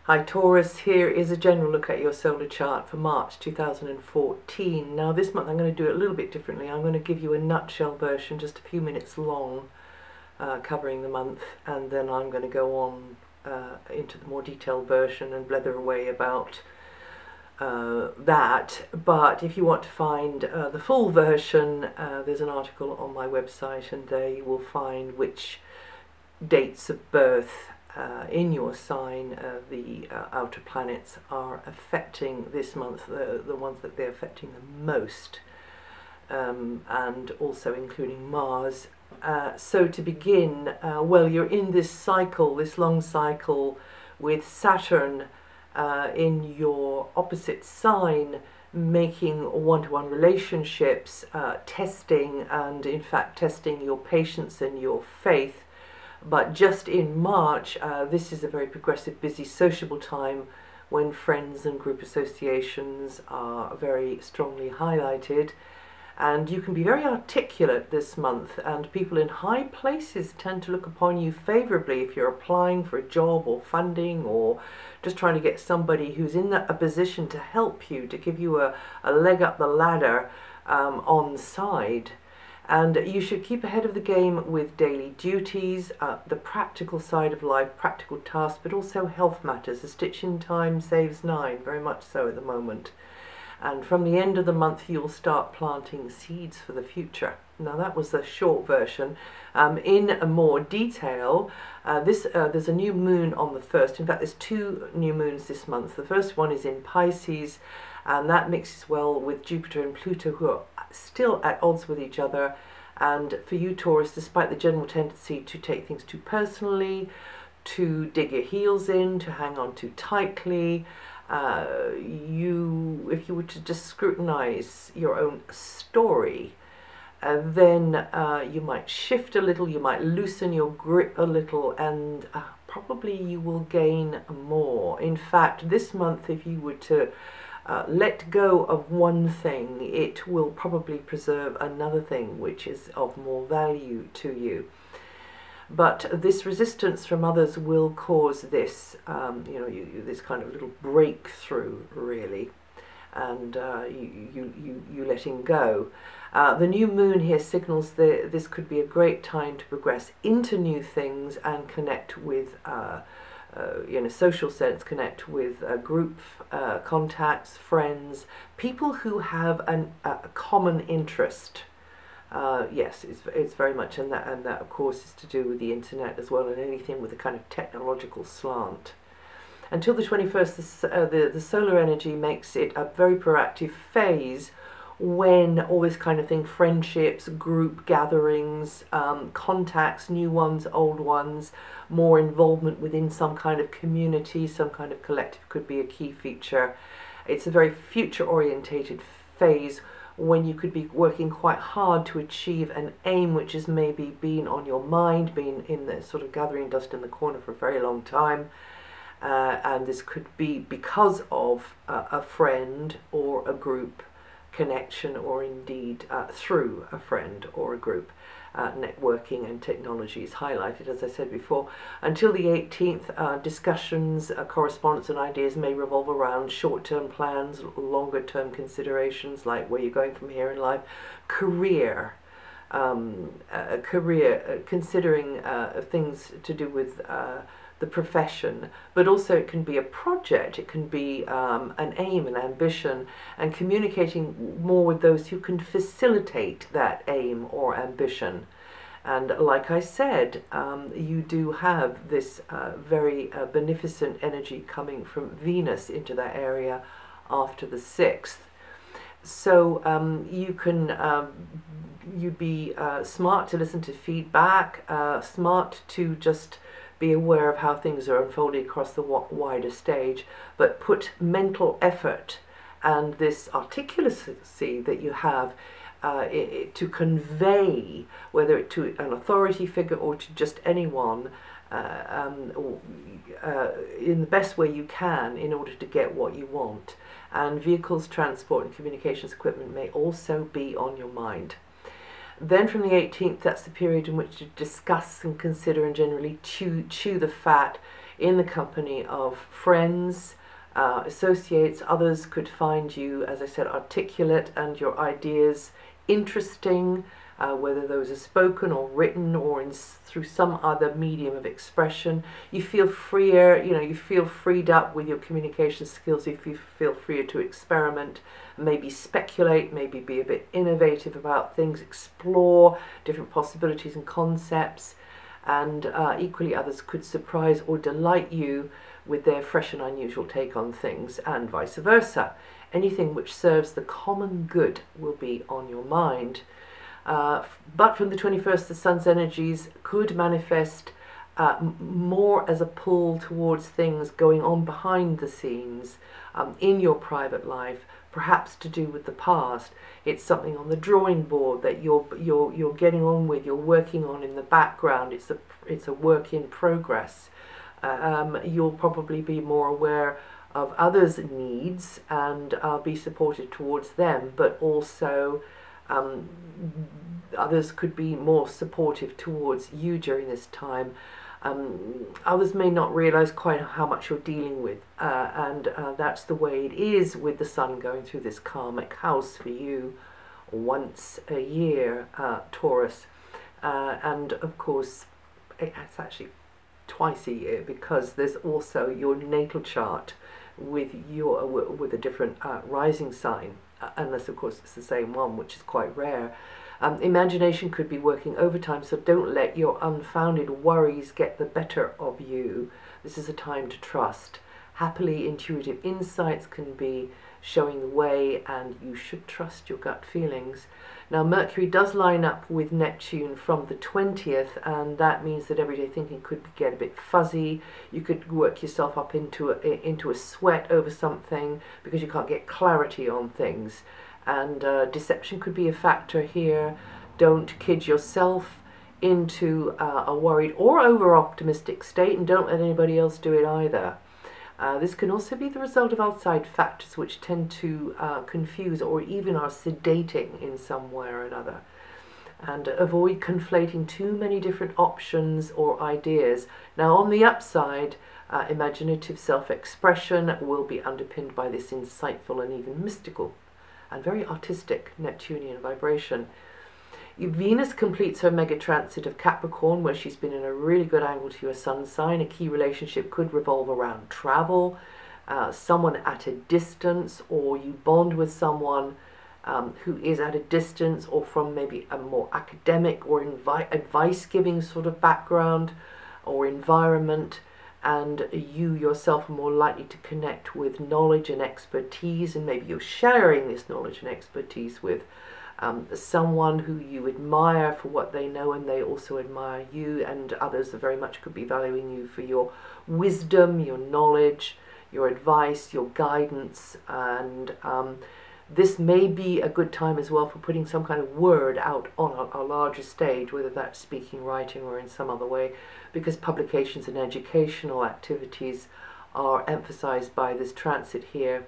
Hi Taurus, here is a general look at your solar chart for March 2014. Now this month I'm going to do it a little bit differently. I'm going to give you a nutshell version, just a few minutes long, covering the month, and then I'm going to go on into the more detailed version and blether away about that. But if you want to find the full version, there's an article on my website, and there you will find which dates of birth in your sign the outer planets are affecting this month, the ones that they're affecting the most, and also including Mars. So to begin, well, you're in this cycle, this long cycle with Saturn in your opposite sign, making one-to-one relationships, testing, and in fact testing your patience and your faith. But just in March, this is a very progressive, busy, sociable time when friends and group associations are very strongly highlighted. And you can be very articulate this month, and people in high places tend to look upon you favorably if you're applying for a job or funding, or just trying to get somebody who's in a position to help you, to give you a leg up the ladder on side. And you should keep ahead of the game with daily duties, the practical side of life, practical tasks, but also health matters. A stitch in time saves nine, very much so at the moment. And from the end of the month, you'll start planting seeds for the future. Now that was the short version. In more detail, there's a new moon on the 1st. In fact, there's two new moons this month. The first one is in Pisces, and that mixes well with Jupiter and Pluto, who are still at odds with each other. And for you Taurus, despite the general tendency to take things too personally, to dig your heels in, to hang on too tightly, if you were to just scrutinize your own story, then you might shift a little, you might loosen your grip a little, and probably you will gain more. In fact, this month, if you were to let go of one thing, it will probably preserve another thing which is of more value to you. But this resistance from others will cause this, this kind of little breakthrough, really, and you letting go. The new moon here signals that this could be a great time to progress into new things and connect with in a social sense, connect with group contacts, friends, people who have a common interest. Yes, it's very much, and that of course is to do with the internet as well, and anything with a kind of technological slant. Until the 21st, the solar energy makes it a very proactive phase when all this kind of thing, friendships, group gatherings, contacts, new ones, old ones, more involvement within some kind of community, some kind of collective could be a key feature. It's a very future-orientated phase when you could be working quite hard to achieve an aim which has maybe been on your mind, been in the sort of gathering dust in the corner for a very long time. And this could be because of a friend or a group connection, or indeed through a friend or a group. Networking and technology is highlighted, as I said before. Until the 18th, discussions, correspondence and ideas may revolve around short-term plans, longer-term considerations like where you're going from here in life, career, considering things to do with the profession, but also it can be a project, it can be an aim, an ambition, and communicating more with those who can facilitate that aim or ambition. And like I said, you do have this very beneficent energy coming from Venus into that area after the 6th. So you can you'd be smart to listen to feedback, smart to just be aware of how things are unfolding across the wider stage, but put mental effort and this articulacy that you have to convey, whether it to an authority figure or to just anyone, in the best way you can in order to get what you want. And vehicles, transport and communications equipment may also be on your mind. Then from the 18th, that's the period in which to discuss and consider and generally chew the fat in the company of friends, associates. Others could find you, as I said, articulate and your ideas interesting, whether those are spoken or written or through some other medium of expression. You feel freer, you feel freed up with your communication skills. You feel freer to experiment, maybe speculate, maybe be a bit innovative about things, explore different possibilities and concepts. And equally others could surprise or delight you with their fresh and unusual take on things, and vice versa. Anything which serves the common good will be on your mind. But from the 21st, the Sun's energies could manifest more as a pull towards things going on behind the scenes in your private life, perhaps to do with the past. It's something on the drawing board that you're getting on with, you're working on in the background. It's a work in progress. You'll probably be more aware of others' needs and be supported towards them, but also others could be more supportive towards you during this time. Others may not realize quite how much you're dealing with, and that's the way it is with the Sun going through this karmic house for you once a year, Taurus. And of course, it's actually twice a year, because there's also your natal chart with a different rising sign, unless of course it's the same one, which is quite rare. Imagination could be working overtime, so don't let your unfounded worries get the better of you. This is a time to trust. Happily intuitive insights can be showing the way, and you should trust your gut feelings. Now, Mercury does line up with Neptune from the 20th, and that means that everyday thinking could get a bit fuzzy. You could work yourself up into a sweat over something because you can't get clarity on things. And deception could be a factor here. Don't kid yourself into a worried or over-optimistic state, and don't let anybody else do it either. This can also be the result of outside factors which tend to confuse or even are sedating in some way or another. And avoid conflating too many different options or ideas. Now, on the upside, imaginative self-expression will be underpinned by this insightful and even mystical and very artistic Neptunian vibration. Venus completes her mega transit of Capricorn, where she's been in a really good angle to your sun sign. A key relationship could revolve around travel, someone at a distance, or you bond with someone who is at a distance, or from maybe a more academic or advice-giving sort of background or environment, and you yourself are more likely to connect with knowledge and expertise, and maybe you're sharing this knowledge and expertise with someone who you admire for what they know, and they also admire you, and others very much could be valuing you for your wisdom, your knowledge, your advice, your guidance. And this may be a good time as well for putting some kind of word out on a larger stage, whether that's speaking, writing, or in some other way, because publications and educational activities are emphasized by this transit here.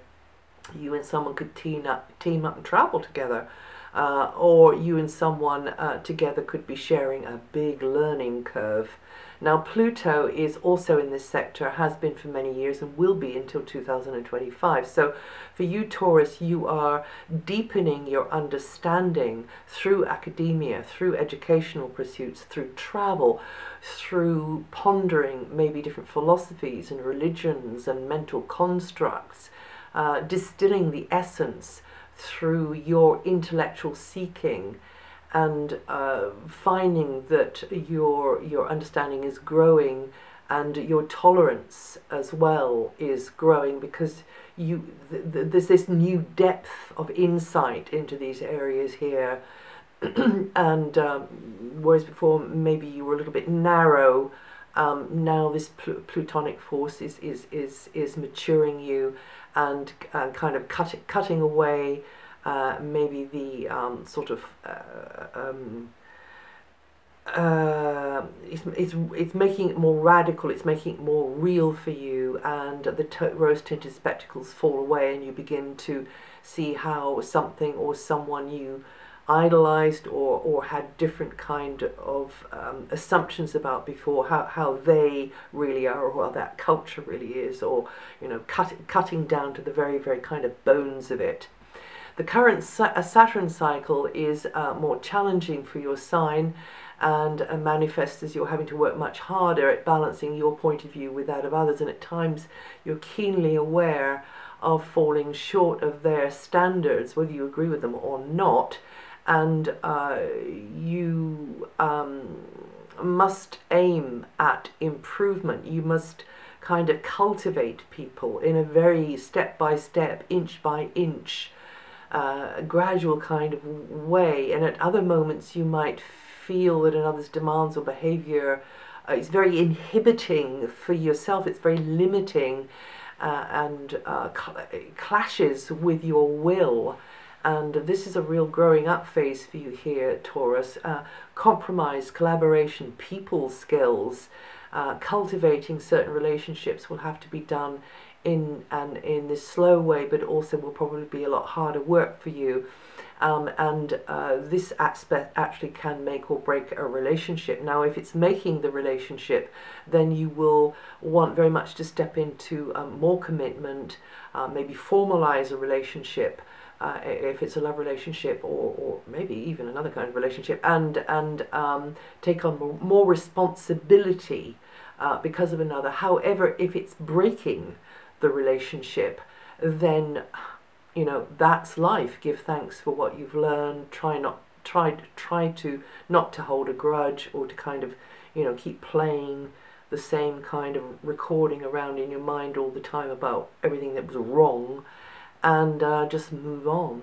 You and someone could team up and travel together. Or you and someone together could be sharing a big learning curve. Now, Pluto is also in this sector, has been for many years, and will be until 2025. So for you, Taurus, you are deepening your understanding through academia, through educational pursuits, through travel, through pondering maybe different philosophies and religions and mental constructs, distilling the essence through your intellectual seeking, and finding that your understanding is growing, and your tolerance as well is growing, because there's this new depth of insight into these areas here. And whereas before maybe you were a little bit narrow, now this plutonic force is maturing you, and kind of cutting away maybe the sort of it's making it more radical, it's making it more real for you, and the rose-tinted spectacles fall away, and you begin to see how something or someone you idolized or had different kind of assumptions about before, how they really are, or how that culture really is, or cutting down to the very, very kind of bones of it. The current Saturn cycle is more challenging for your sign, and manifests as you're having to work much harder at balancing your point of view with that of others, and at times you're keenly aware of falling short of their standards, whether you agree with them or not, and you must aim at improvement. You must kind of cultivate people in a very step-by-step, inch-by-inch, gradual kind of way, and at other moments you might feel that another's demands or behavior is very inhibiting for yourself, it's very limiting, and clashes with your will. And this is a real growing up phase for you here, Taurus. Compromise, collaboration, people skills, cultivating certain relationships will have to be done in this slow way, but also will probably be a lot harder work for you. This aspect actually can make or break a relationship. Now, if it's making the relationship, then you will want very much to step into more commitment, maybe formalize a relationship, if it's a love relationship, or maybe even another kind of relationship, and take on more responsibility because of another. However, if it's breaking the relationship, then that's life. Give thanks for what you've learned. Try to not to hold a grudge, or to kind of keep playing the same kind of recording around in your mind all the time about everything that was wrong, and just move on.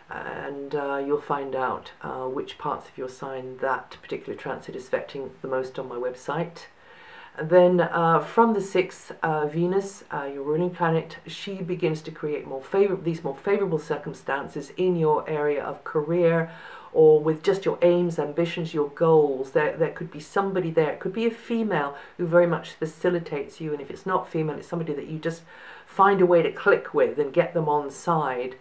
And you'll find out which parts of your sign that particular transit is affecting the most on my website. And then from the 6th, Venus, your ruling planet, she begins to create these more favorable circumstances in your area of career, or with just your aims, ambitions, your goals. There could be somebody there. It could be a female who very much facilitates you, and if it's not female, it's somebody that you just find a way to click with and get them on side.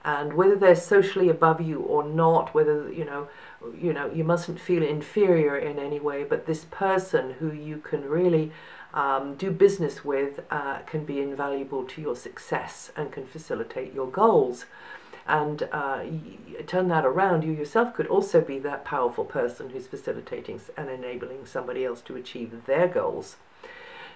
And whether they're socially above you or not, whether you mustn't feel inferior in any way, but this person who you can really do business with can be invaluable to your success and can facilitate your goals. And turn that around, you yourself could also be that powerful person who's facilitating and enabling somebody else to achieve their goals.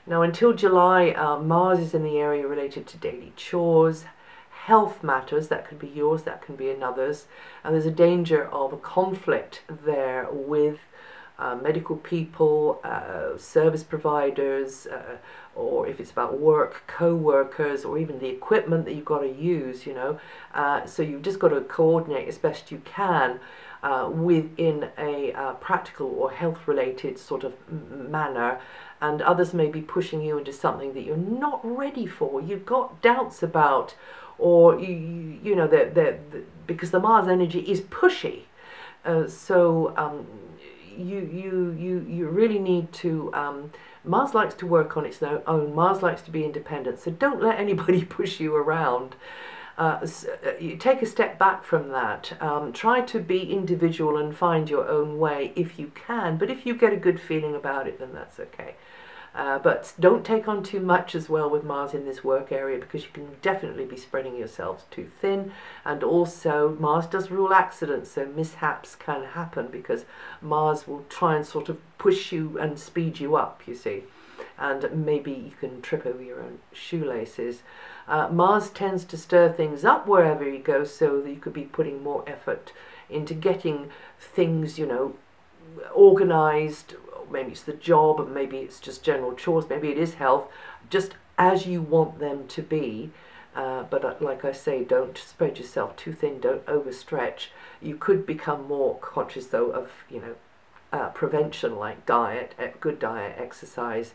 Now, until July, Mars is in the area related to daily chores, health matters. That could be yours, that can be another's, and there's a danger of a conflict there with medical people, service providers, or if it's about work, co-workers, or even the equipment that you've got to use, so you've just got to coordinate as best you can within a practical or health-related sort of manner, and others may be pushing you into something that you're not ready for, you've got doubts about, or because the Mars energy is pushy, you really need to. Mars likes to work on its own. Mars likes to be independent. So don't let anybody push you around. You take a step back from that. Try to be individual and find your own way if you can. But if you get a good feeling about it, then that's okay. But don't take on too much as well with Mars in this work area, because you can definitely be spreading yourselves too thin. And also Mars does rule accidents, so mishaps can happen because Mars will try and sort of push you and speed you up, you see, and maybe you can trip over your own shoelaces. Mars tends to stir things up wherever you go, so that you could be putting more effort into getting things, organized. Maybe it's the job, maybe it's just general chores, maybe it is health, just as you want them to be. But like I say, don't spread yourself too thin, don't overstretch. You could become more conscious though of prevention, like diet, good diet, exercise,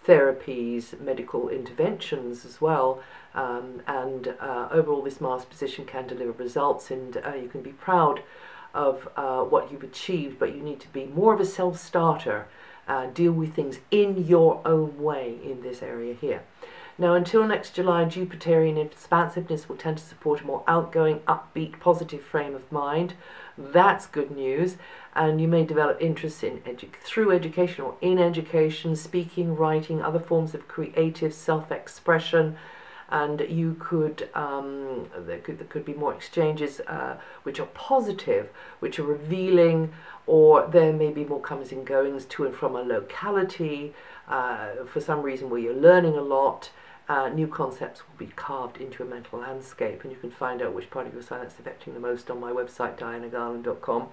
therapies, medical interventions as well, and overall this Mars position can deliver results, and you can be proud of what you've achieved, but you need to be more of a self-starter, deal with things in your own way in this area here. Now, until next July, Jupiterian expansiveness will tend to support a more outgoing, upbeat, positive frame of mind. That's good news. And you may develop interest in through education or in education, speaking, writing, other forms of creative self-expression. And you could, there could be more exchanges which are positive, which are revealing, or there may be more comings and goings to and from a locality for some reason where you're learning a lot. New concepts will be carved into a mental landscape, and you can find out which part of your sign that's affecting the most on my website, DianaGarland.com.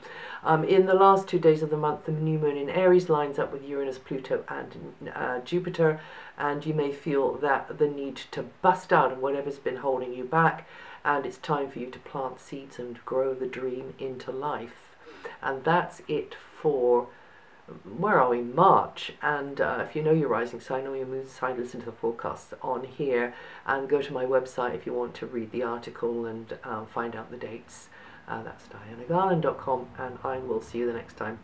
In the last 2 days of the month, the new moon in Aries lines up with Uranus, Pluto, and Jupiter, and you may feel that the need to bust out of whatever's been holding you back, and it's time for you to plant seeds and grow the dream into life. And that's it for, where are we, March. And if you know your rising sign or your moon sign, listen to the forecasts on here, and go to my website if you want to read the article and find out the dates. That's DianaGarland.com, and I will see you the next time.